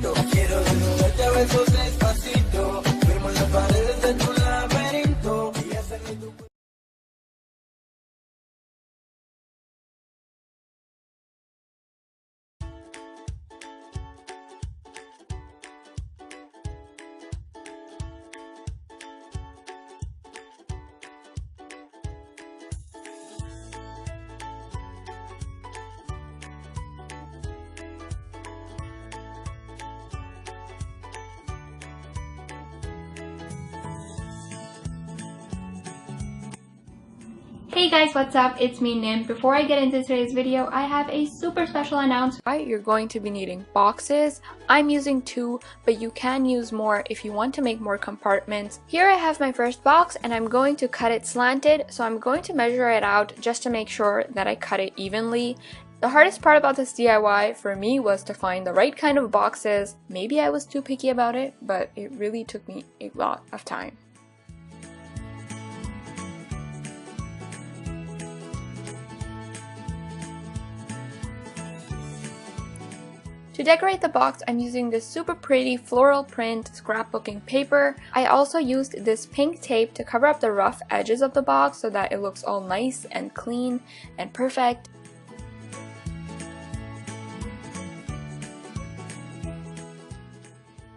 Quiero desnudarte a besos despacito, firmo en las paredes de tu laberinto y hacerme tu... Hey guys, what's up? It's me, Nim. Before I get into today's video, I have a super special announcement. You're going to be needing boxes. I'm using 2, but you can use more if you want to make more compartments. Here I have my first box and I'm going to cut it slanted, so I'm going to measure it out just to make sure that I cut it evenly. The hardest part about this DIY for me was to find the right kind of boxes. Maybe I was too picky about it, but it really took me a lot of time. To decorate the box, I'm using this super pretty floral print scrapbooking paper. I also used this pink tape to cover up the rough edges of the box so that it looks all nice and clean and perfect.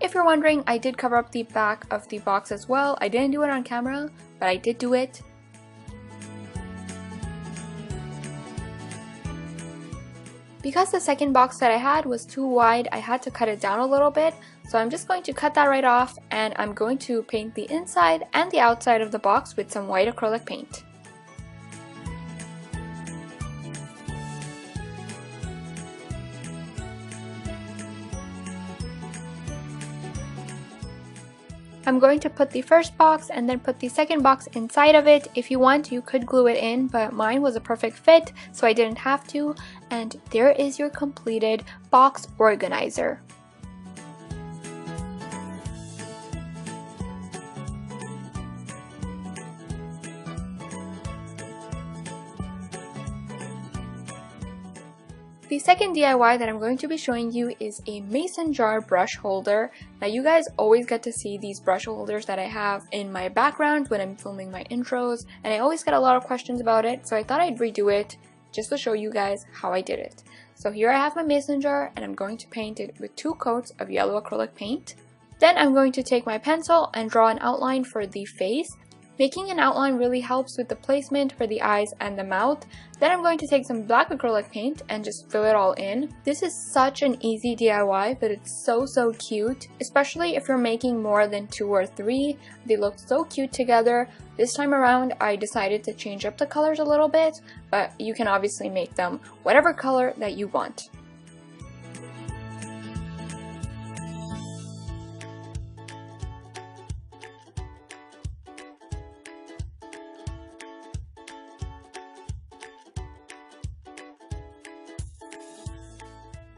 If you're wondering, I did cover up the back of the box as well. I didn't do it on camera, but I did do it. Because the second box that I had was too wide, I had to cut it down a little bit, so I'm just going to cut that right off and I'm going to paint the inside and the outside of the box with some white acrylic paint. I'm going to put the first box and then put the second box inside of it. If you want, you could glue it in, but mine was a perfect fit, so I didn't have to. And there is your completed box organizer. The second DIY that I'm going to be showing you is a mason jar brush holder. Now you guys always get to see these brush holders that I have in my background when I'm filming my intros, and I always get a lot of questions about it, so I thought I'd redo it just to show you guys how I did it. So here I have my mason jar and I'm going to paint it with 2 coats of yellow acrylic paint. Then I'm going to take my pencil and draw an outline for the face. Making an outline really helps with the placement for the eyes and the mouth. Then I'm going to take some black acrylic paint and just fill it all in. This is such an easy DIY, but it's so cute, especially if you're making more than 2 or 3. They look so cute together. This time around I decided to change up the colors a little bit, but you can obviously make them whatever color that you want.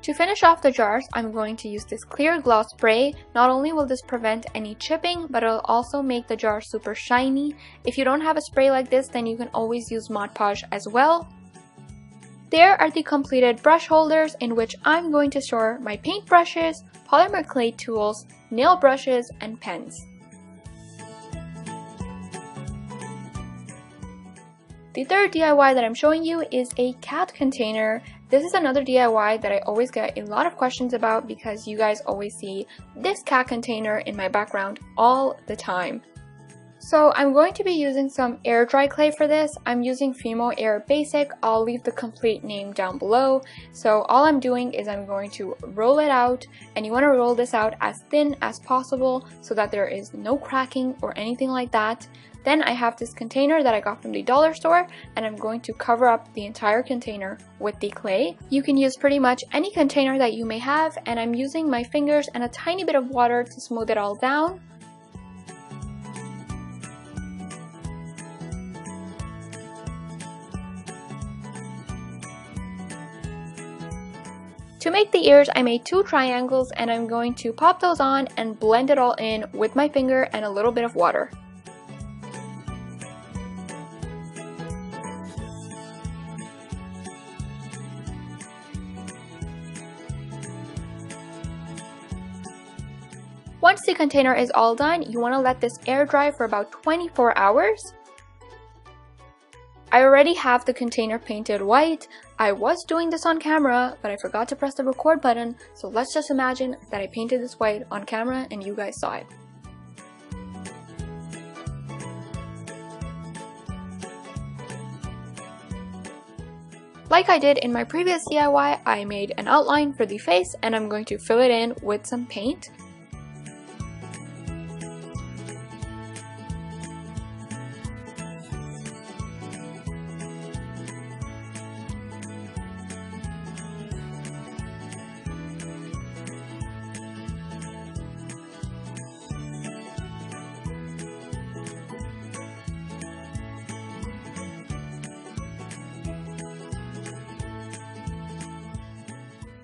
To finish off the jars, I'm going to use this clear gloss spray. Not only will this prevent any chipping, but it'll also make the jar super shiny. If you don't have a spray like this, then you can always use Mod Podge as well. There are the completed brush holders in which I'm going to store my paint brushes, polymer clay tools, nail brushes, and pens. The third DIY that I'm showing you is a cat container. This is another DIY that I always get a lot of questions about because you guys always see this cat container in my background all the time. So I'm going to be using some air dry clay for this. I'm using Fimo Air Basic. I'll leave the complete name down below. So all I'm doing is I'm going to roll it out, and you want to roll this out as thin as possible so that there is no cracking or anything like that. Then I have this container that I got from the dollar store, and I'm going to cover up the entire container with the clay. You can use pretty much any container that you may have, and I'm using my fingers and a tiny bit of water to smooth it all down. To make the ears, I made 2 triangles, and I'm going to pop those on and blend it all in with my finger and a little bit of water. Once the container is all done, you want to let this air dry for about 24 hours. I already have the container painted white. I was doing this on camera, but I forgot to press the record button, so let's just imagine that I painted this white on camera and you guys saw it. Like I did in my previous DIY, I made an outline for the face and I'm going to fill it in with some paint.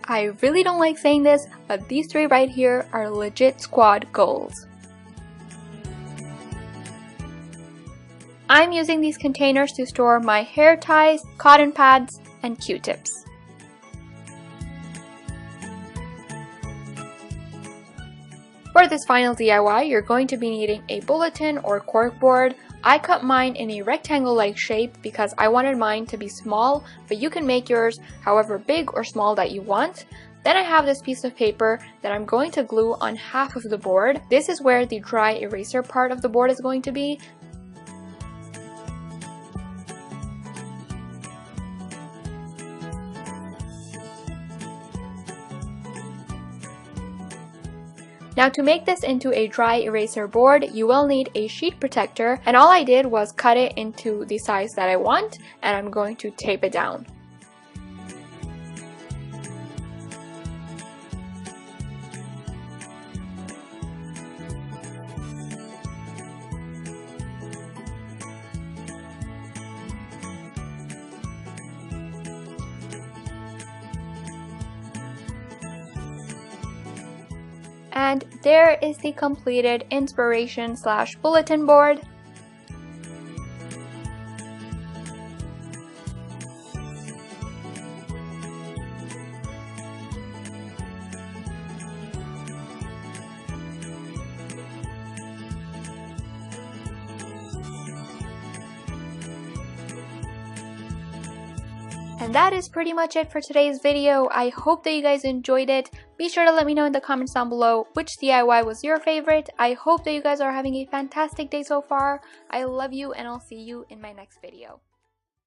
I really don't like saying this, but these three right here are legit squad goals. I'm using these containers to store my hair ties, cotton pads, and Q-tips. For this final DIY, you're going to be needing a bulletin or corkboard. I cut mine in a rectangle-like shape because I wanted mine to be small, but you can make yours however big or small that you want. Then I have this piece of paper that I'm going to glue on half of the board. This is where the dry eraser part of the board is going to be. Now to make this into a dry eraser board, you will need a sheet protector, and all I did was cut it into the size that I want, and I'm going to tape it down. And there is the completed inspiration/bulletin board. And that is pretty much it for today's video. I hope that you guys enjoyed it. Be sure to let me know in the comments down below which DIY was your favorite. I hope that you guys are having a fantastic day so far. I love you and I'll see you in my next video.